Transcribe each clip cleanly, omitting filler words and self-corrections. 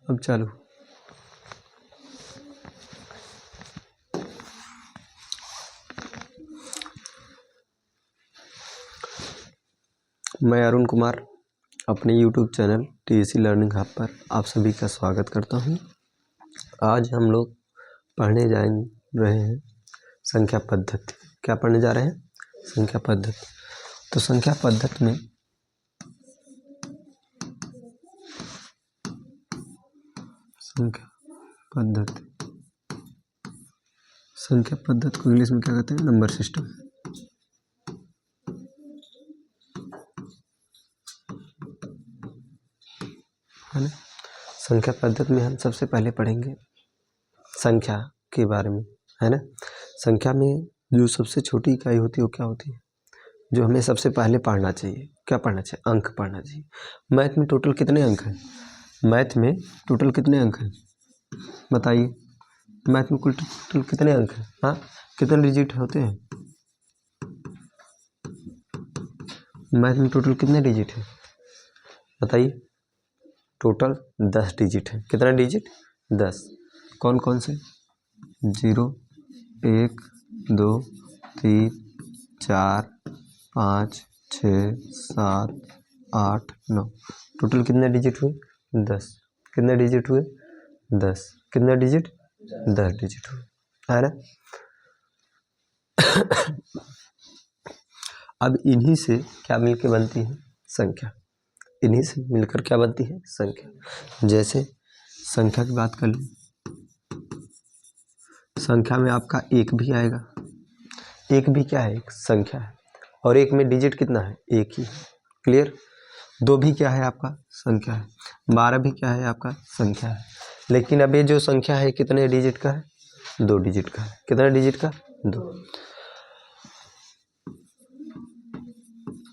अब चालू। मैं अरुण कुमार अपने YouTube channel TAC learning hub पर आप सभी का स्वागत करता हूं। आज हम लोग पढ़ने जा रहे हैं संख्या पद्धति। क्या पढ़ने जा रहे हैं? संख्या पद्धति। तो संख्या पद्धति में संख्या पद्धति को इंग्लिश में क्या कहते हैं? Number system. है ना? संख्या पद्धति में हम सबसे पहले पढ़ेंगे संख्या के बारे में, है ना। संख्या में जो सबसे छोटी इकाई होती है वो क्या होती है? जो हमें सबसे पहले पढ़ना चाहिए, क्या पढ़ना चाहिए? अंक पढ़ना चाहिए। मैथ में टोटल कितने अंक हैं? मैथ में टोटल कितने अंक हैं बताइए? मैथ में कुल टोटल कितने अंक हैं? हाँ, कितने डिजिट होते हैं? मैथ में टोटल कितने डिजिट हैं बताइए? टोटल 10 डिजिट है। कितना डिजिट? 10। कौन कौन से? 0, 1, 2, 3, 4, 5, 6, 7, 8, 9। टोटल कितने डिजिट हुए? 10। कितने डिजिट हुए? 10। कितने डिजिट? 10 डिजिट हुए, है ना। अब इन्हीं से क्या मिलके बनती है? संख्या। इन्हीं से मिलकर क्या बनती है? संख्या। जैसे संख्या की बात कर लें, संख्या में आपका एक भी आएगा। एक भी क्या है? एक संख्या है। और एक में डिजिट कितना है? एक ही है। क्लियर? 2 भी क्या है? आपका संख्या है। 12 भी क्या है? आपका संख्या है। लेकिन अब ये जो संख्या है कितने डिजिट का है? 2 डिजिट का है। कितने डिजिट का? 2।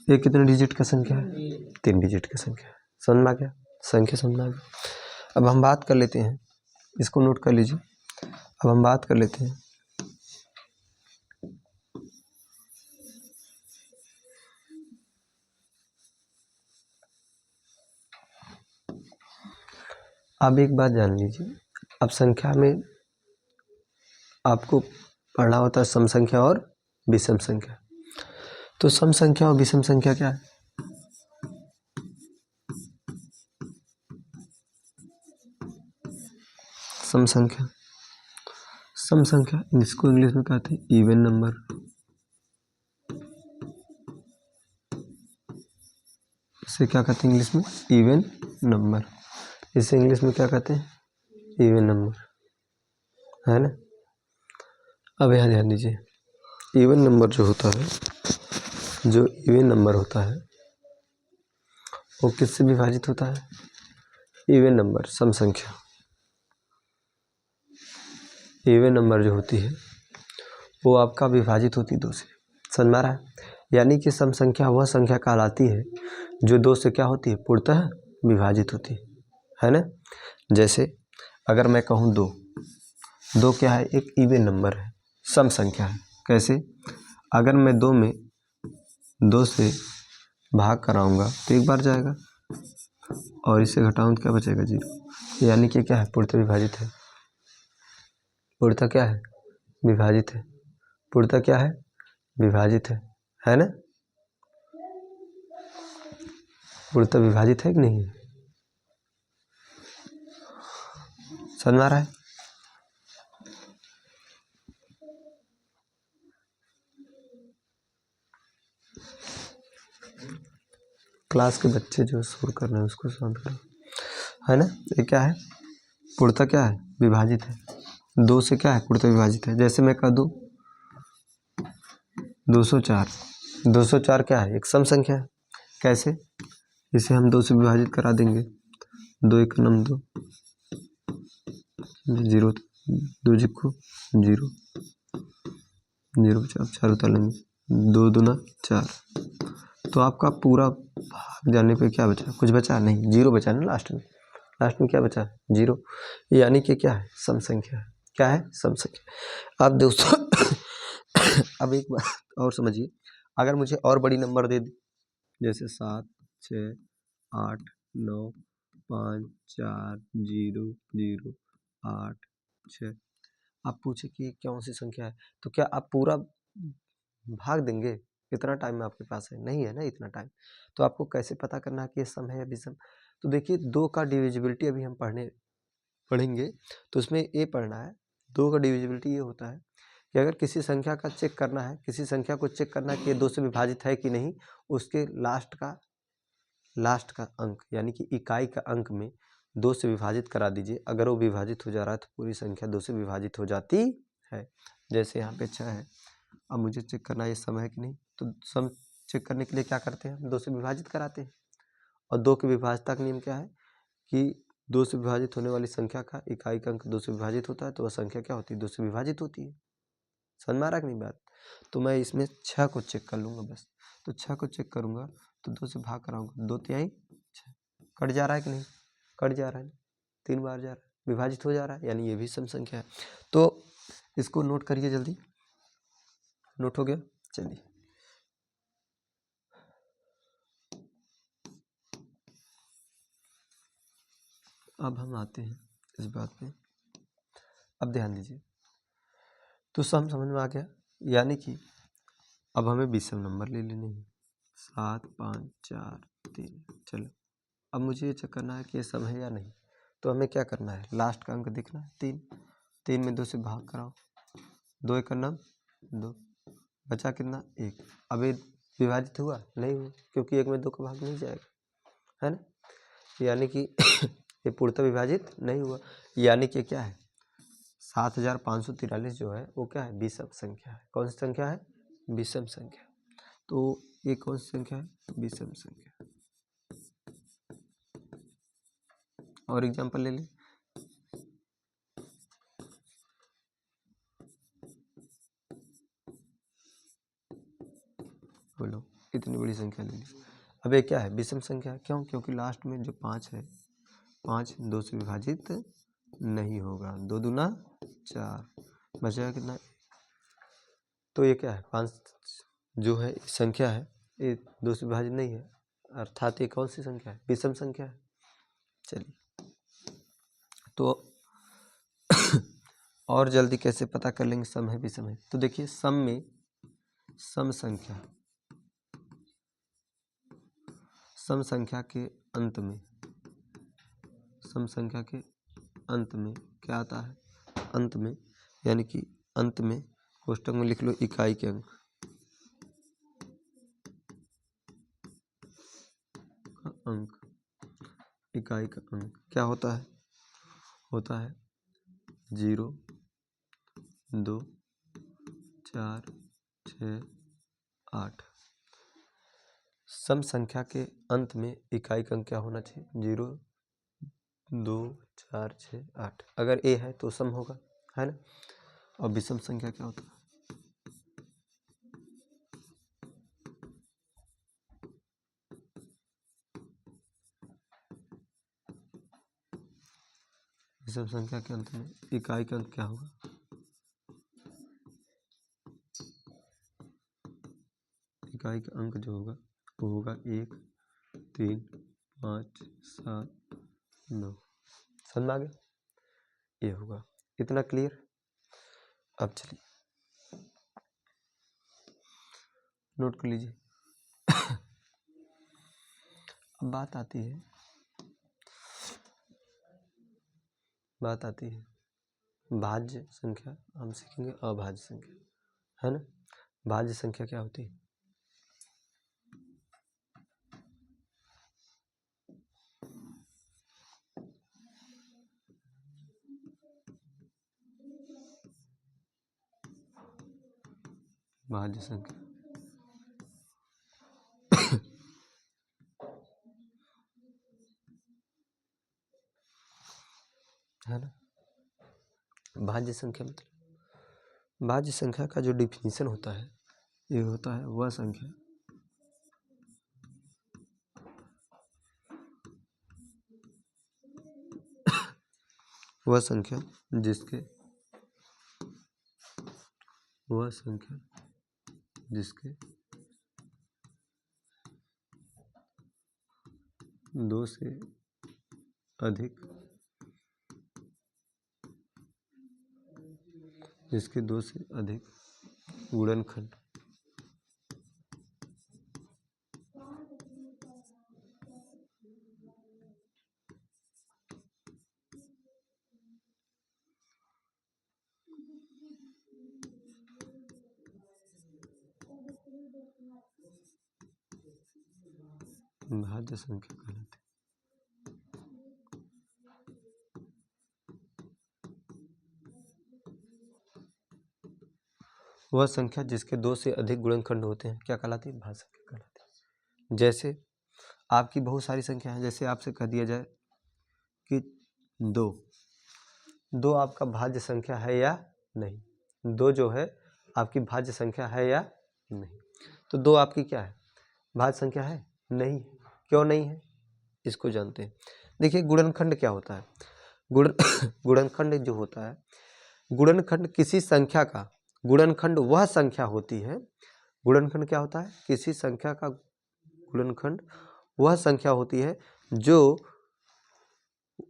ये कितने डिजिट का संख्या है? 3 डिजिट का संख्या है। समझ में आ गया? संख्या समझ में आ गया। अब हम बात कर लेते हैं, इसको नोट कर लीजिए। अब हम बात कर लेते हैं अब एक बात जान लीजिए। अब संख्या में आपको पढ़ना होता है सम संख्या और विषम संख्या। तो सम संख्या और विषम संख्या क्या है? सम संख्या, सम संख्या जिसको इंग्लिश में कहते हैं इवन नंबर। इसे क्या कहते हैं इंग्लिश में? Even number. इसे इंग्लिश में क्या कहते हैं? इवन नंबर, है ना। अब यहाँ ध्यान दीजिए, इवन नंबर जो होता है, जो इवन नंबर होता है वो किससे विभाजित होता है? इवन नंबर, सम संख्या। इवन नंबर जो होती है वो आपका विभाजित होती 2 से। समझ में आ रहा है? यानी कि सम संख्या वह संख्या कहलाती है जो 2 से क्या होती है? पूर्णतः विभाजित होती है ना। जैसे अगर मैं कहूँ 2, 2 क्या है? एक इवन नंबर है, सम संख्या है। कैसे? अगर मैं 2 में 2 से भाग कराऊंगा तो एक बार जाएगा और इसे घटाऊं तो क्या बचेगा? 0। यानी कि क्या है? पूर्णतः विभाजित है। पूर्णतः क्या है? विभाजित है। पूर्णतः क्या है? विभाजित है ना। पूर्णतः विभाजित है कि नहीं? समझ में आ रहा है? क्लास के बच्चे जो शोर कर रहे हैं उसको शांत करो, है ना। ये क्या है? पूर्णतः क्या है? विभाजित है। 2 से क्या है? पूर्णतः विभाजित है। जैसे मैं कह दूं 204, 204 क्या है? एक सम संख्या है। कैसे? इसे हम 2 से विभाजित करा देंगे। 2 1 9 2, 0 2 जिको 0, 0 बचा, 4 उतारेंगे, 2 दूना 4। तो आपका पूरा भाग जाने पे क्या बचा? कुछ बचा नहीं, 0 बचा ना लास्ट में। लास्ट में क्या बचा? 0। यानी कि क्या है? सम संख्या है। क्या है? सम संख्या। अब दोस्तों अब एक बात और समझिए, अगर मुझे और बड़ी नंबर दे दी, जैसे 7 6 8 9 5 4 0 0 8 6। आप पूछे कि कौन सी संख्या है, तो क्या आप पूरा भाग देंगे? इतना टाइम आपके पास है नहीं, है ना इतना टाइम। तो आपको कैसे पता करना है कि ये सम है या विषम? तो देखिए 2 का डिविजिबिलिटी अभी हम पढ़ेंगे, तो उसमें ये पढ़ना है। 2 का डिविजिबिलिटी ये होता है कि अगर किसी संख्या का चेक करना है, किसी संख्या को चेक करना है कि ये 2 से विभाजित है कि नहीं, उसके लास्ट का अंक यानी कि इकाई का अंक में 2 से विभाजित करा दीजिए। अगर वो विभाजित हो जा रहा है तो पूरी संख्या 2 से विभाजित हो जाती है। जैसे यहाँ पे 6 है, अब मुझे चेक करना है ये सम है कि नहीं, तो सम चेक करने के लिए क्या करते हैं, 2 से विभाजित कराते हैं। और 2 की विभाज्यता का नियम क्या है कि 2 से विभाजित होने वाली संख्या का इकाई का अंक 2 से विभाजित होता है, तो वह संख्या क्या होती है, 2 से विभाजित होती है। समझ में आ रहा कि नहीं बात? तो मैं इसमें 6 को चेक कर लूँगा बस। तो 6 को चेक करूँगा तो 2 से भाग कराऊँगा, 2 तिहाई 6। कट जा रहा है कि नहीं? कट जा रहा है, 3 बार जा रहा है, विभाजित हो जा रहा है, यानी ये भी सम संख्या है। तो इसको नोट करिए जल्दी। नोट हो गया? चलिए अब हम आते हैं इस बात पे। अब ध्यान दीजिए, तो सम समझ में आ गया, यानी कि अब हमें विषम नंबर ले लेने हैं। 7 5 4 3। चलो अब मुझे ये चेक करना है कि ये सम है या नहीं। तो हमें क्या करना है, लास्ट का अंक देखना है 3। 3 में 2 से भाग कराओ, 2 एक करना 2, बचा कितना 1। अब ये विभाजित हुआ नहीं हुआ, क्योंकि 1 में 2 का भाग नहीं जाएगा, है ना। यानी कि ये पूर्णतः विभाजित नहीं हुआ, यानी कि क्या है 7543 जो है वो क्या है, विषम संख्या है। कौन सी संख्या है, विषम संख्या। तो ये कौन सी संख्या है, विषम संख्या। और एग्जांपल ले लें, बोलो इतनी बड़ी संख्या ले ली। अब ये क्या है, विषम संख्या। क्यों? क्योंकि लास्ट में जो 5 है, 5 2 से विभाजित नहीं होगा, 2 दूना 4, बचेगा कितना। तो ये क्या है, 5 जो है संख्या है ये 2 से विभाजित नहीं है, अर्थात ये कौन सी संख्या है, विषम संख्या है। चलिए तो और जल्दी कैसे पता कर लेंगे सम है विषम है। तो देखिए सम में सम संख्या के अंत में, सम संख्या के अंत में क्या आता है, अंत में यानी कि अंत में कोष्टक में लिख लो इकाई के अंक का अंक, इकाई का अंक क्या होता है, 0 2 4 6 8। सम संख्या के अंत में इकाई का अंक क्या होना चाहिए, 0 2 4 6 8। अगर ए है तो सम होगा, है ना। और विषम संख्या क्या होता है, विषम संख्या के अंत में इकाई का अंक क्या होगा, इकाई का अंक जो होगा वो होगा 1 3 5 7 9। समझ में आ गया, ये होगा। इतना क्लियर। अब चलिए नोट कर लीजिए। अब बात आती है भाज्य संख्या। हम सीखेंगे अभाज्य संख्या, है ना। भाज्य संख्या क्या होती है, भाज्य संख्या है ना। भाज्य संख्या मतलब, भाज्य संख्या का जो डिफिनीशन होता है ये होता है वह संख्या जिसके दो से अधिक जिसके दो से अधिक गुणनखंड भाज्य संख्या कहलाती है। वह संख्या जिसके दो से अधिक गुणनखंड होते हैं क्या कहलाती है? भाज्य संख्या कहलाती है। जैसे आपकी बहुत सारी संख्या है, जैसे आपसे कह दिया जाए कि दो आपका भाज्य संख्या है या नहीं, दो जो है आपकी भाज्य संख्या है या नहीं, तो दो आपकी क्या है? भाज्य संख्या है? नहीं। क्यों नहीं है? इसको जानते हैं। देखिए गुणनखंड क्या होता है? गुणनखंड जो होता है, गुणनखंड किसी संख्या का, गुणनखंड वह संख्या होती है, गुणनखंड क्या होता है? किसी संख्या का गुणनखंड वह संख्या होती है जो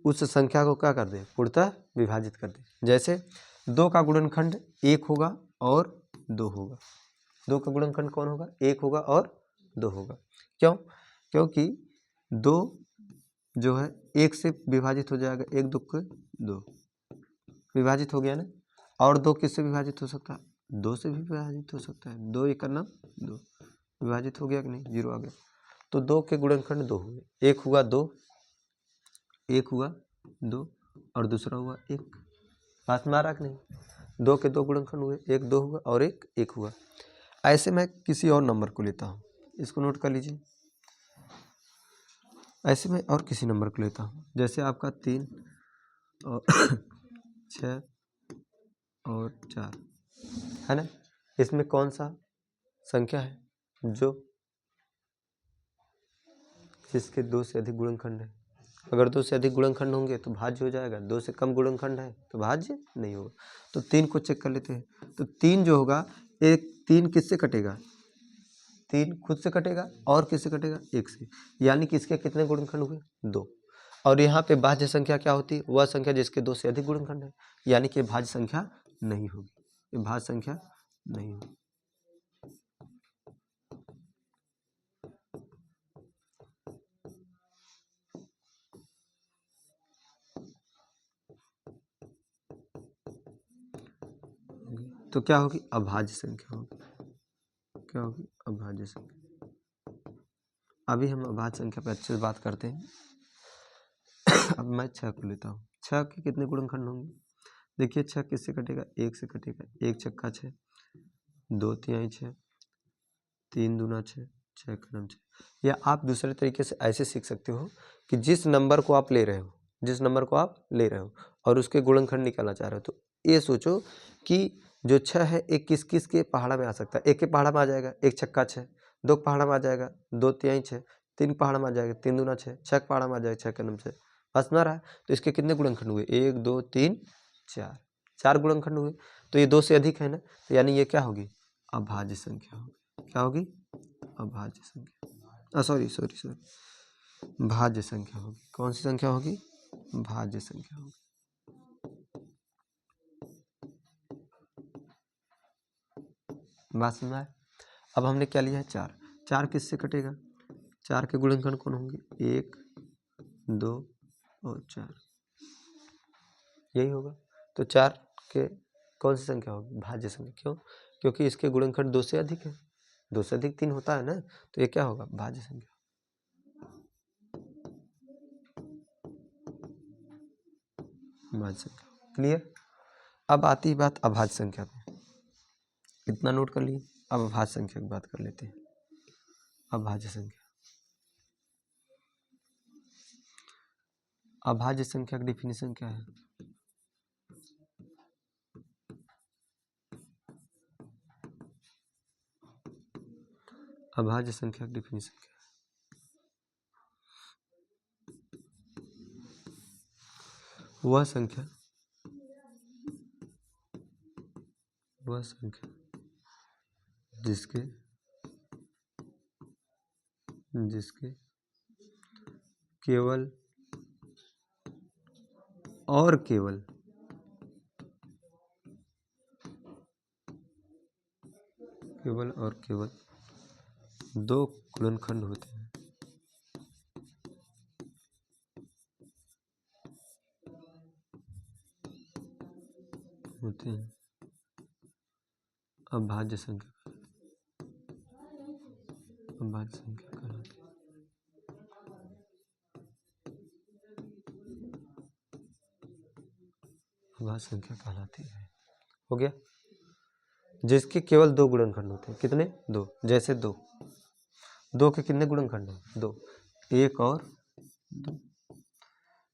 उस संख्या को क्या कर दे? पूर्णतः विभाजित कर दे। जैसे दो का गुणनखंड एक होगा और दो होगा। दो का गुणनखंड कौन होगा? एक होगा और दो होगा। क्यों? क्योंकि दो जो है एक से विभाजित हो जाएगा, एक दो के दो विभाजित हो गया ना। और दो किससे विभाजित हो सकता है? दो से भी विभाजित हो सकता है। दो एक का नाम दो विभाजित हो गया कि नहीं? जीरो आ गया। तो दो के गुणनखंड दो हुए, एक हुआ दो, एक हुआ दो और दूसरा हुआ एक। पास में आ रहा कि नहीं? दो के दो गुणनखंड हुए, एक दो हुआ और एक हुआ। ऐसे मैं किसी और नंबर को लेता हूँ, इसको नोट कर लीजिए। ऐसे में और किसी नंबर को लेता हूँ, जैसे आपका 3 और 6 और 4 है ना। इसमें कौन सा संख्या है जो जिसके दो से अधिक गुणनखंड है? अगर दो से अधिक गुणनखंड होंगे तो भाज्य हो जाएगा, दो से कम गुणनखंड है तो भाज्य नहीं होगा। तो 3 को चेक कर लेते हैं। तो 3 जो होगा, एक 3 किससे कटेगा? 3 खुद से कटेगा और किससे कटेगा? एक से। यानी कि इसके कितने गुणनखंड हुए? 2। और यहाँ पे भाज्य संख्या क्या होती है? वह संख्या जिसके दो से अधिक गुणनखंड है, यानी कि भाज्य संख्या नहीं होगी, ये भाज्य संख्या नहीं होगी। तो क्या होगी? अभाज्य संख्या होगी। क्या होगी? अभाज्य संख्या। अभी हम अभाज्य संख्या पर अच्छे से बात करते हैं। अब मैं 6 को लेता हूँ। 6 के कितने गुणनखंड होंगे? देखिए 6 किससे कटेगा? एक से कटेगा। एक छक्का 6, दो तिहाई 6, 3 दूना 6, 6 का नाम 6। या आप दूसरे तरीके से ऐसे सीख सकते हो कि जिस नंबर को आप ले रहे हो, जिस नंबर को आप ले रहे हो और उसके गुणनखंड निकालना चाह रहे हो, तो ये सोचो कि जो 6 है एक किस किस के पहाड़ा में आ सकता है? एक के पहाड़ा में आ जाएगा, एक छक्का 6, दो के पहाड़ा में आ जाएगा, दो तिहाई 6, 3 के पहाड़ा में आ जाएगा, 3 दूना 6, 6 के पहाड़ा में आ जाएगा, 6 का नाम 6। बस ना रहा है। तो इसके कितने गुणनखंड हुए? 1 2 3 4, 4 गुणनखंड हुए। तो ये दो से अधिक है ना, तो यानी ये क्या होगी? अभाज्य संख्या होगी। क्या होगी? अभाज्य संख्या। सॉरी भाज्य संख्या होगी। कौन सी संख्या होगी? भाज्य संख्या होगी। बात समझ आए? अब हमने क्या लिया है? 4। 4 किससे कटेगा? 4 के गुणनखंड कौन होंगे? 1 2 और 4, यही होगा। तो 4 के कौन सी संख्या होगी? भाज्य संख्या। क्यों? क्योंकि इसके गुणनखंड 2 से अधिक है। 2 से अधिक 3 होता है ना, तो ये क्या होगा? भाज्य संख्या। भाज्य संख्या। क्लियर? अब आती है बात अभाज्य संख्या पे। इतना नोट कर लिए। अब अभाज्य संख्या की बात कर लेते हैं। अभाज्य संख्या। अभाज्य संख्या का डिफिनीशन क्या है? अभाज्य संख्या का डिफिनीशन क्या है? वह संख्या जिसके केवल और केवल और केवल दो गुणनखंड होते हैं। अभाज्य संख्या कहलाती है। अभाज्य संख्या कहलाती है। हो गया। जिसके केवल दो गुणनखंड होते हैं। कितने? दो। जैसे दो के कितने गुणनखंड हैं? दो। एक और दो।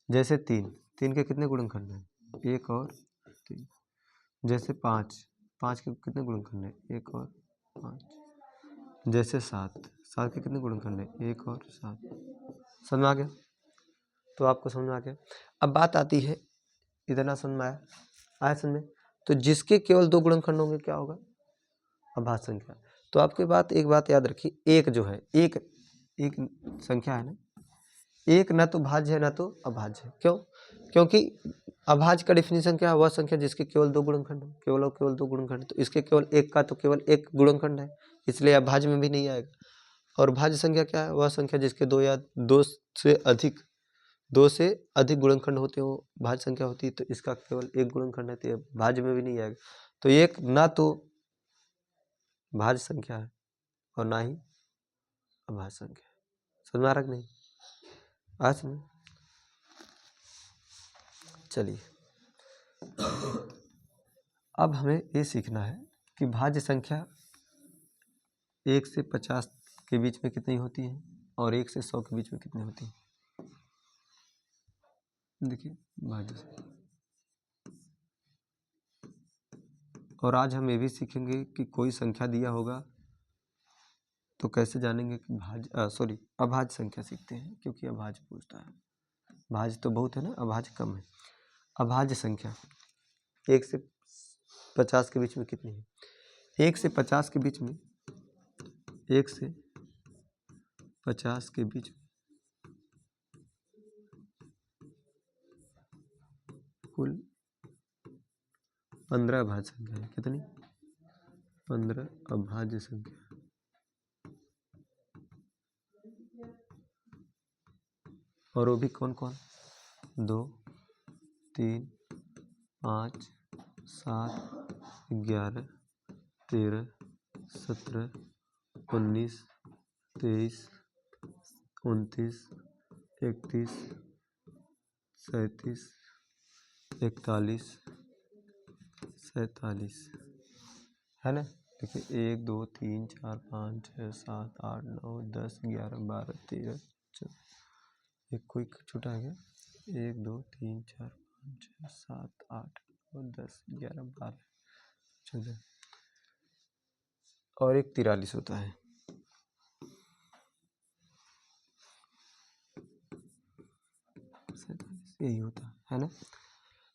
जैसे तीन के कितने गुणनखंड हैं? एक और तीन। जैसे पाँच के कितने गुणनखंड हैं? एक और पाँच। जैसे सात के कितने गुणनखंड हैं? एक और सात। समझ में आ गया? तो आपको समझ में आ गया। अब बात आती है, इतना समझ में आया समझ में? तो जिसके केवल दो गुणनखंड होंगे क्या होगा? अभाज्य संख्या। तो आपके एक बात याद रखिए, एक जो है एक संख्या है ना, एक ना तो भाज्य है ना तो अभाज्य है। क्यों? क्योंकि अभाज्य का डेफिनेशन क्या है? वह संख्या जिसके केवल दो गुणनखंड हो, केवल और केवल दो गुणनखंड। तो इसके केवल एक का तो केवल एक गुणनखंड है, इसलिए अभाज्य में भी नहीं आएगा। और भाज्य संख्या क्या है? वह संख्या जिसके दो या दो से अधिक गुणनखंड होते हो, भाज्य संख्या होती है। तो इसका केवल एक गुणनखंड है, तो भाज्य में भी नहीं आएगा। तो एक ना तो भाज्य संख्या है और ना ही अभाज्य संख्या है। समझ में आ रहा कि नहीं? आज में चलिए, अब हमें ये सीखना है कि भाज्य संख्या 1 से 50 के बीच में कितनी होती है और 1 से 100 के बीच में कितनी होती है। देखिए भाज्य संख्या। और आज हम ये भी सीखेंगे कि कोई संख्या दिया होगा तो कैसे जानेंगे कि अभाज्य संख्या सीखते हैं, क्योंकि अभाज्य पूछता है। भाज्य तो बहुत है ना, अभाज्य कम है। अभाज्य संख्या 1 से 50 के बीच में कितनी है? 1 से 50 के बीच में, 1 से 50 के बीच में कुल 15 अभाज्य संख्या है। कितनी? 15 अभाज्य संख्या। और वो भी कौन कौन? 2, 3, 5, 7, 11, 13, 17, 19, 23, 29, 31, 37, 41, 47 है ना। देखिए 1, 2, 3, 4, 5, 6, 7, 8, 9, 10, 11, 12, 13, 14। एक कोई छोटा है क्या? 1, 2, 3, 4, 5, 6, 7, 8, 9, 10, 11, 12, 14 और एक 43 होता है। यही होता है ना।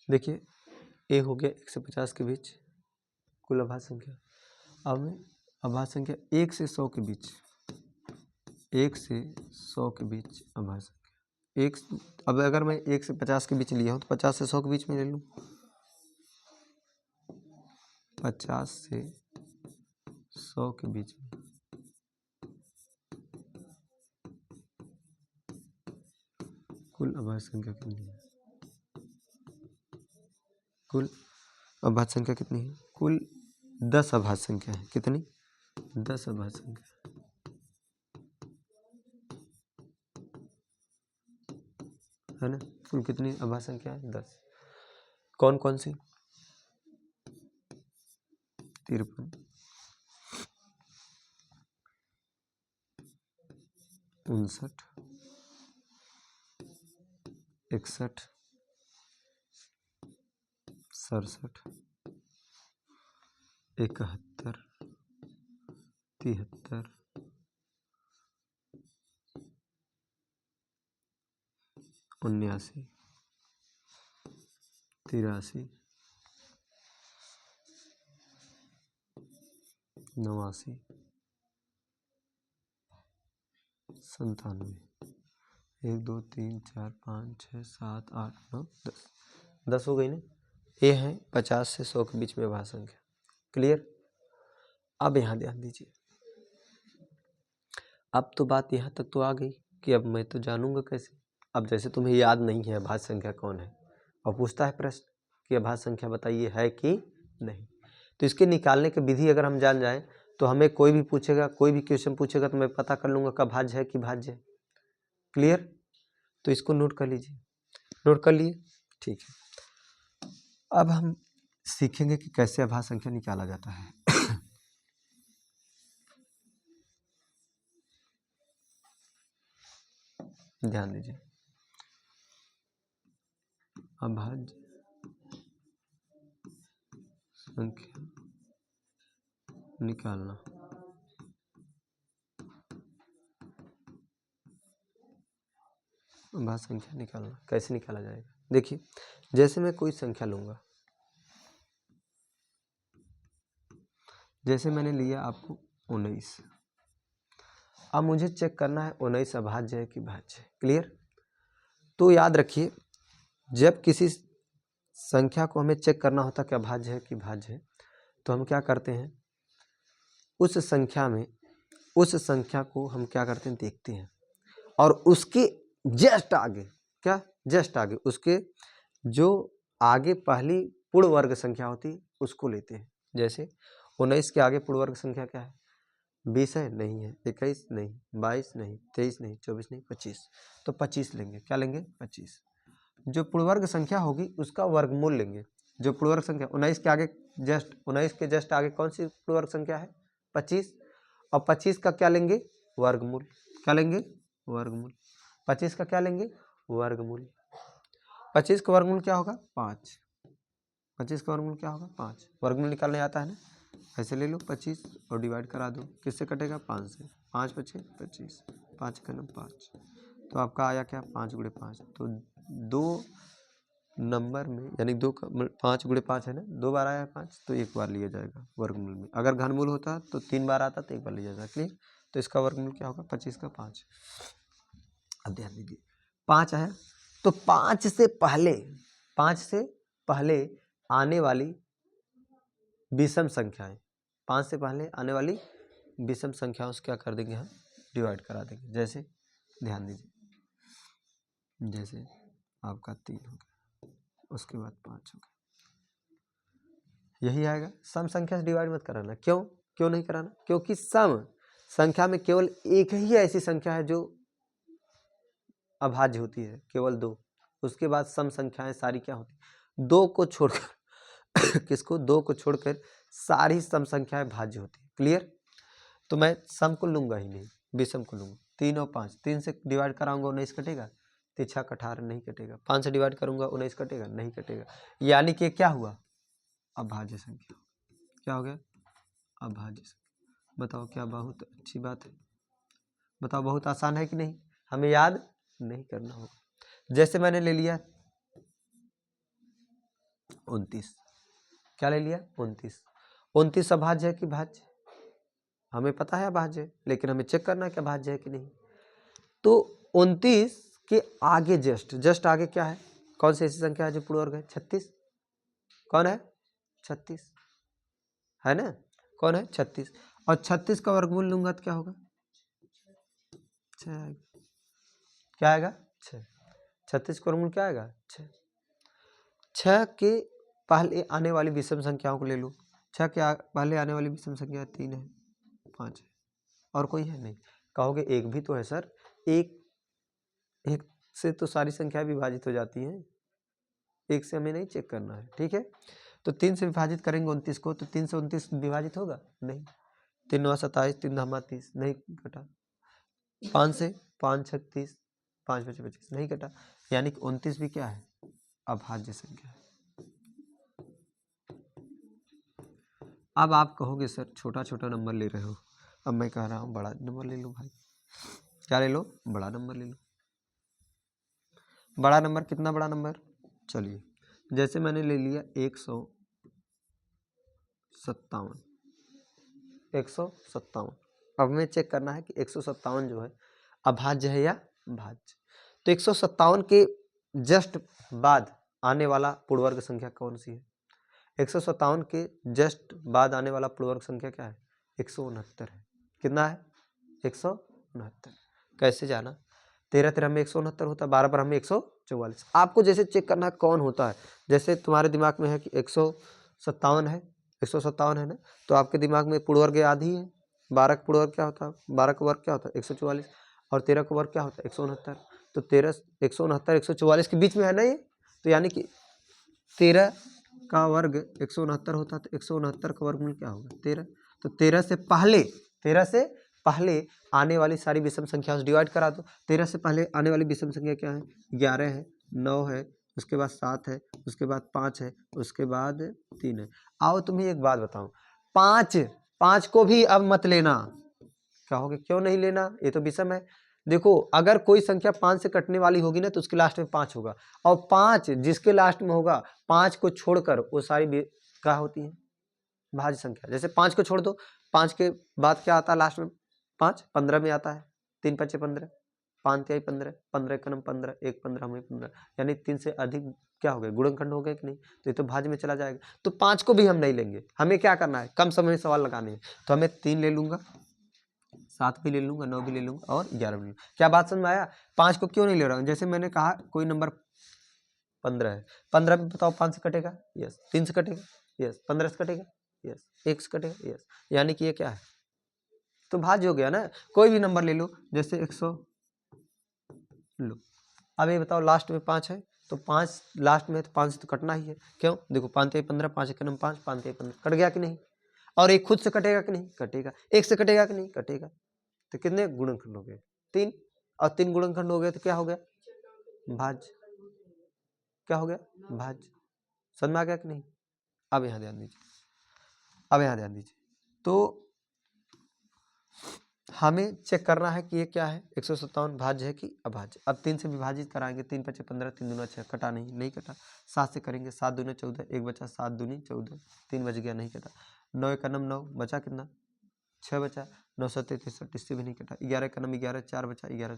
देखिए ए हो गया 1 से 50 के बीच कुल अभाज्य संख्या। अब में अभाज्य संख्या 1 से 100 के बीच, 1 से 100 के बीच अभाज्य संख्या। अब अगर मैं 1 से 50 के बीच लिया हूँ तो 50 से 100 के बीच में ले लूँ। 50 से 100 के बीच में कुल अभाज्य संख्या कितनी है? कुल अभाज्य संख्या कितनी है? कुल 10 अभाज्य संख्या है। कितनी? 10 अभाज्य संख्या है ना। कुल कितनी अभाज्य संख्या है? 10। कौन कौन सी? 53, 59, 61, 67, 71, 73, 79, 83, 89, 97। 1, 2, 3, 4, 5, 6, 7, 8, 9, 10। 10 हो गई ना। ये है 50 से 100 के बीच में अभाज्य संख्या। क्लियर। अब यहाँ ध्यान दीजिए, अब तो बात यहाँ तक तो आ गई कि अब मैं तो जानूंगा कैसे। अब जैसे तुम्हें याद नहीं है अभाज्य संख्या कौन है और पूछता है प्रश्न कि अभाज्य संख्या बताइए है कि नहीं, तो इसके निकालने की विधि अगर हम जान जाएं तो हमें कोई भी पूछेगा, कोई भी क्वेश्चन पूछेगा तो मैं पता कर लूँगा कि भाज्य है कि भाज्य है। क्लियर। तो इसको नोट कर लीजिए। नोट कर लिए, ठीक है। अब हम सीखेंगे कि कैसे अभाज्य संख्या निकाला जाता है। ध्यान दीजिए, अभाज्य संख्या निकालना। अभाज्य संख्या निकालना कैसे निकाला जाएगा। देखिए, जैसे मैं कोई संख्या लूंगा, जैसे मैंने लिया आपको 19। अब मुझे चेक करना है 19 अभाज्य है कि भाज्य है। क्लियर। तो याद रखिए, जब किसी संख्या को हमें चेक करना होता कि अभाज्य है कि भाज्य है, तो हम क्या करते हैं, उस संख्या को हम क्या करते हैं, देखते हैं, और उसके जस्ट आगे, क्या जस्ट आगे, उसके जो आगे पहली पूर्ण वर्ग संख्या होती है उसको लेते हैं। जैसे 19 के आगे पूर्ण वर्ग संख्या क्या है, 20 है, नहीं है, 21 नहीं, 22 नहीं, 23 नहीं, 24 नहीं, 25, तो 25 लेंगे। क्या लेंगे, 25। जो पूर्ण वर्ग संख्या होगी उसका वर्गमूल लेंगे। जो पूर्ण वर्ग संख्या 19 के आगे उन्नीस के जस्ट आगे कौन सी पूर्ण वर्ग संख्या है, 25, और 25 का क्या लेंगे, वर्गमूल। क्या लेंगे, वर्गमूल। 25 का क्या लेंगे, वर्गमूल। 25 का वर्गमूल क्या होगा, 5। 25 का वर्गमूल क्या होगा, 5। वर्गमूल निकालने आता है ना, ऐसे ले लो 25 और डिवाइड करा दो, किससे कटेगा, 5 से। 5 पचे 25, 5 का नंबर 5, तो आपका आया क्या, 5 गुणे 5। तो 2 नंबर में, यानी 5 गुणे 5 है ना, 2 बार आया है 5, तो 1 बार लिया जाएगा वर्गमूल में। अगर घनमूल होता तो 3 बार आता तो 1 बार लिया जाएगा। क्लियर। तो इसका वर्गमूल क्या होगा, 25 का 5। अब ध्यान दीजिए, 5 आया, तो 5 से पहले आने वाली विषम संख्याएं, 5 से पहले आने वाली विषम संख्याओं से क्या कर देंगे, हम डिवाइड करा देंगे। जैसे ध्यान दीजिए, जैसे आपका 3 हो गया, उसके बाद 5 हो गया, यही आएगा। सम संख्या से डिवाइड मत कराना। क्यों नहीं कराना, क्योंकि सम संख्या में केवल एक ही ऐसी संख्या है जो अभाज्य होती है, केवल 2। उसके बाद सम संख्याएं सारी क्या होती, 2 को छोड़कर किसको, 2 को छोड़कर सारी सम संख्याएं भाज्य होती है। क्लियर। तो मैं सम को लूंगा ही नहीं, विषम को लूंगा। 3 और 5, 3 से डिवाइड कराऊंगा 19 कटेगा, 3 6 18 नहीं कटेगा। 5 से डिवाइड करूंगा 19 कटेगा, नहीं कटेगा। यानी कि क्या हुआ, अभाज्य संख्या। क्या हो गया, अभाज्य संख्या। बताओ, क्या बहुत अच्छी बात है, बताओ बहुत आसान है कि नहीं, हमें याद नहीं करना होगा। जैसे मैंने ले लिया 29, क्या ले लिया, 29 अभाज्य है कि भाज्य, हमें पता है अभाज्य है, लेकिन हमें चेक करना है कि अभाज्य है कि नहीं। तो 29 के आगे जस्ट आगे क्या है, कौन सी ऐसी संख्या है जो पूर्ण वर्ग है, 36। कौन है, 36 है ना, कौन है, 36। और 36 का वर्गमूल लूंगा तो क्या होगा, 6 आएगा। क्या आएगा, 6। 36 का वर्गमूल क्या आएगा, 6। 6 के पहले आने वाली विषम संख्याओं को ले लो। 6 के पहले आने वाली विषम संख्या 3 है, 5 है, और कोई है नहीं। कहोगे एक भी तो है सर, एक से तो सारी संख्या विभाजित हो जाती हैं, एक से हमें नहीं चेक करना है। ठीक है, तो 3 से विभाजित करेंगे 29 को, तो 3 से 29 विभाजित होगा नहीं। 3 9 27, 3 धामा 30, नहीं कटा। 5 से 5 36, 5 25 25, नहीं कटा। यानी कि 29 भी क्या है, अभाज्य संख्या है। अब आप कहोगे सर छोटा छोटा नंबर ले रहे हो, अब मैं कह रहा हूँ बड़ा नंबर ले लो भाई। क्या ले लो, बड़ा नंबर ले लो। बड़ा नंबर, कितना बड़ा नंबर, चलिए जैसे मैंने ले लिया 157। 157, अब हमें चेक करना है कि 157 जो है अभाज्य है या भाज्य। तो 157 के जस्ट बाद आने वाला पूर्ण वर्ग संख्या कौन सी है? 157 के जस्ट बाद आने वाला पूर्ण वर्ग संख्या क्या है? 169 है। कितना है? 169। कैसे जाना? 13 13 में 169 होता है, 12 पर हमें 144। आपको जैसे चेक करना है कौन होता है, जैसे तुम्हारे दिमाग में है कि 157 है, 157 है ना, तो आपके दिमाग में पूर्ण वर्ग आधी है। 12 का पूर्ण वर्ग क्या होता है? 12 का वर्ग क्या होता है? 144। और 13 का वर्ग क्या होता है? 169। तो 13 169 144 के बीच में है ना ये, तो यानी कि 13 का वर्ग 169 होता है, तो 169 का वर्गमूल क्या होगा? 13। तो 13 से पहले आने वाली सारी विषम संख्या से डिवाइड करा दो। 13 से पहले आने वाली विषम संख्या क्या है? 11 है, 9 है, उसके बाद 7 है, उसके बाद 5 है, उसके बाद 3 है। आओ तुम्हें एक बात बताऊं, 5 को भी अब मत लेना। कहोगे क्यों नहीं लेना? ये तो विषम है। देखो, अगर कोई संख्या 5 से कटने वाली होगी ना, तो उसके लास्ट में 5 होगा, और 5 जिसके लास्ट में होगा, 5 को छोड़कर वो सारी क्या होती है? भाज्य संख्या। जैसे 5 को छोड़ दो, 5 के बाद क्या आता है लास्ट में? 5 15 में आता है, 3 5 15, 5 3 15, 15 का 15, 1 15 में 15, यानी 3 से अधिक क्या हो गया? गुणनखंड हो गया कि नहीं? तो ये तो भाज्य में चला जाएगा। तो 5 को भी हम नहीं लेंगे। हमें क्या करना है? कम समय में सवाल लगाने हैं, तो हमें 3 ले लूंगा, 7 भी ले लूंगा, 9 भी ले लूंगा और 11 भी ले लूंगा। क्या बात समझ में आया? 5 को क्यों नहीं ले रहा हूँ? जैसे मैंने कहा कोई नंबर 15 है, 15 में बताओ 5 से कटेगा? यस। 3 से कटेगा? यस। 15 से कटेगा? यस। 1 से कटेगा? यस। यानी कि ये क्या है? तो भाज्य हो गया ना। कोई भी नंबर ले लो, जैसे 100 लो। अब ये बताओ लास्ट में 5 है, तो 5 लास्ट में है, तो 5 से तो कटना ही है। क्यों? देखो 5 3 15, 5 1 5, 5 3 15, कट गया कि नहीं? और एक खुद से कटेगा कि नहीं? कटेगा। एक से कटेगा कि नहीं? कटेगा। तो कितने गुणनखंड हो गए? 3। और 3 गुणनखंड हो गए तो क्या हो गया? भाज्य। क्या हो गया? भाज्य। समझ में आ गया कि नहीं? अब यहाँ ध्यान दीजिए, अब यहाँ ध्यान दीजिए। तो हमें चेक करना है कि ये क्या है? 157 भाज्य है कि अभाज्य। अब 3 से विभाजित कराएंगे, 3 5 15, 3 दूना 6, कटा नहीं कटा। 7 से करेंगे, 7 दूना 14, 1 बचा, 7 दूनी 14, 3 बच गया, नहीं कटा। 9 एक 9, बचा कितना? 6 बचा। 9 7 63, इससे भी नहीं कटा। 11 का 11, 4 बचा, 11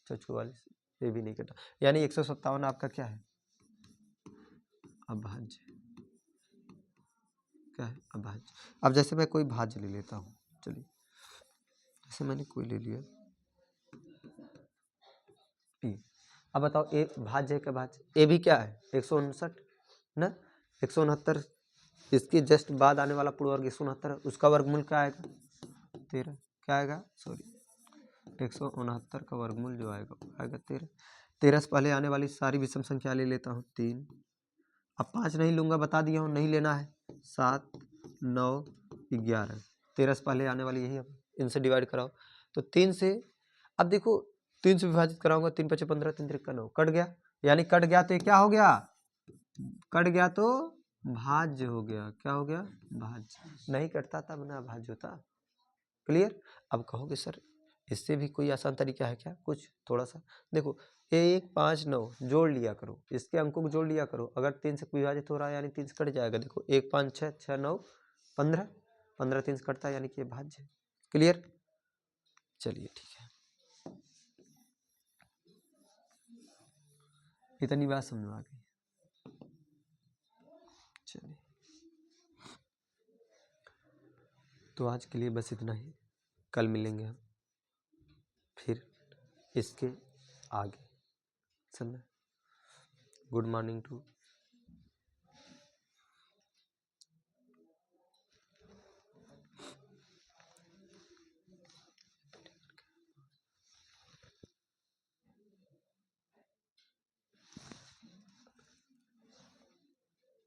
44, ये भी नहीं कटा। यानी 157 आपका क्या है? अभाज्य। क्या है? अभाज्य। अब जैसे मैं कोई भाज्य ले लेता हूँ, चलिए जैसे मैंने कोई ले लिया ए। अब बताओ ए भाज्य है क्या? भाज्य। ए भी क्या है? 159 ना, 169। इसके जस्ट बाद आने वाला पूर्ण वर्ग 169 है, उसका वर्गमूल क्या आएगा? 13। क्या आएगा? सॉरी, 169 का वर्गमूल जो आएगा वो आएगा 13। 13 से पहले आने वाली सारी विषम संख्या ले लेता हूँ, 3। अब 5 नहीं लूंगा, बता दिया हूँ, नहीं लेना है। 7 9 11, 13 से पहले आने वाली यही, अब इनसे डिवाइड कराओ। तो 3 से, अब देखो 3 से विभाजित कराऊंगा, 3 5 15, 3 3 9, कट गया। यानी कट गया तो ये क्या हो गया? कट गया तो भाज्य हो गया। क्या हो गया? भाज्य। नहीं कटता तब ना भाज्य होता। क्लियर? अब कहोगे सर इससे भी कोई आसान तरीका है क्या? कुछ थोड़ा सा देखो, 1 5 9 जोड़ लिया करो, इसके अंकों को जोड़ लिया करो। अगर 3 से विभाजित हो रहा है यानी 3 से कट जाएगा। देखो 1 5 6 6 9 15, 15 3 से कटता है यानी कि ये भाज्य है। क्लियर? चलिए ठीक है, इतनी बात समझ में आ गई। चलिए, तो आज के लिए बस इतना ही। कल मिलेंगे हम फिर इसके आगे। समझे? Good morning to